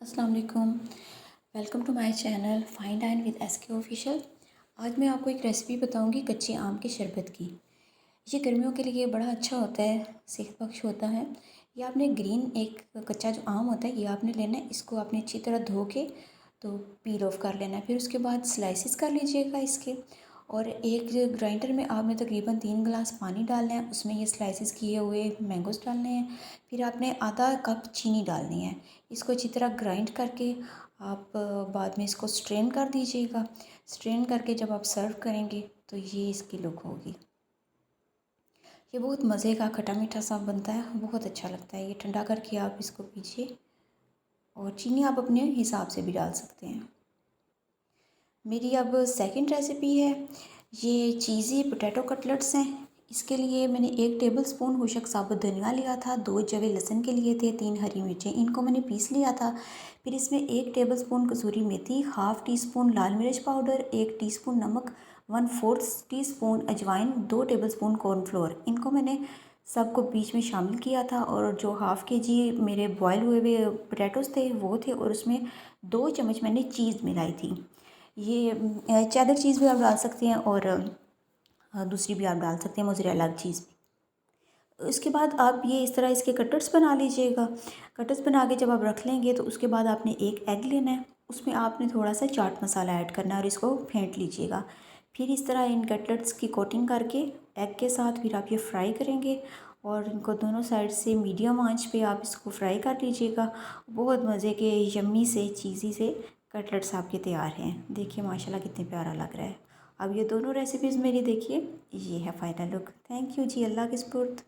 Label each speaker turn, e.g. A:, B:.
A: अस्सलाम वालेकुम। Welcome to my channel fine dine with SK official. आज मैं आपको एक रेसिपी बताऊंगी कच्चे आम के शरबत की। ये गर्मियों के लिए बड़ा अच्छा होता है, सेहत बख्श होता है। ये आपने ग्रीन एक कच्चा जो आम होता है ये आपने लेना है। इसको आपने अच्छी तरह धो के तो पील ऑफ कर लेना है। फिर उसके बाद स्लाइसिस कर लीजिएगा इसके। और एक ग्राइंडर में आपने तकरीबन 3 गिलास पानी डालना है, उसमें ये स्लाइसिस किए हुए मैंगोस डालने हैं। फिर आपने आधा कप चीनी डालनी है। इसको अच्छी तरह ग्राइंड करके आप बाद में इसको स्ट्रेन कर दीजिएगा। स्ट्रेन करके जब आप सर्व करेंगे तो ये इसकी लुक होगी। ये बहुत मज़े का खट्टा मीठा सा बनता है, बहुत अच्छा लगता है। ये ठंडा करके आप इसको पीजिए और चीनी आप अपने हिसाब से भी डाल सकते हैं। मेरी अब सेकंड रेसिपी है, ये चीज़ी पोटैटो कटलेट्स हैं। इसके लिए मैंने 1 टेबल स्पून हुशक साबुत धनिया लिया था, 2 जवे लहसुन के लिए थे, 3 हरी मिर्चें, इनको मैंने पीस लिया था। फिर इसमें 1 टेबल स्पून कसूरी मेथी, हाफ़ टी स्पून लाल मिर्च पाउडर, 1 टीस्पून नमक, 1/4 टीस्पून अजवाइन, 2 टेबल स्पून कॉर्नफ्लोर, इनको मैंने सबको बीच में शामिल किया था। और जो हाफ़ के जी मेरे बॉयल हुए हुए पोटैटोज़ थे वो थे, और उसमें 2 चम्मच मैंने चीज़ मिलाई थी। ये चेडर चीज़ भी आप डाल सकते हैं और दूसरी भी आप डाल सकते हैं, मोज़रेला चीज़ भी। उसके बाद आप ये इस तरह इसके कटर्स बना लीजिएगा। कटर्स बना के जब आप रख लेंगे तो उसके बाद आपने एक एग लेना है, उसमें आपने थोड़ा सा चाट मसाला ऐड करना है और इसको फेंट लीजिएगा। फिर इस तरह इन कटलेट्स की कोटिंग करके एग के साथ फिर आप ये फ्राई करेंगे और इनको दोनों साइड से मीडियम आंच पे आप इसको फ्राई कर लीजिएगा। बहुत मज़े के यम्मी से चीज़ी से कटलेट्स आपके तैयार हैं। देखिए माशाल्लाह कितने प्यारा लग रहा है। अब ये दोनों रेसिपीज़ मेरी देखिए, ये है फाइनल लुक। थैंक यू जी, अल्लाह के सपुर्द।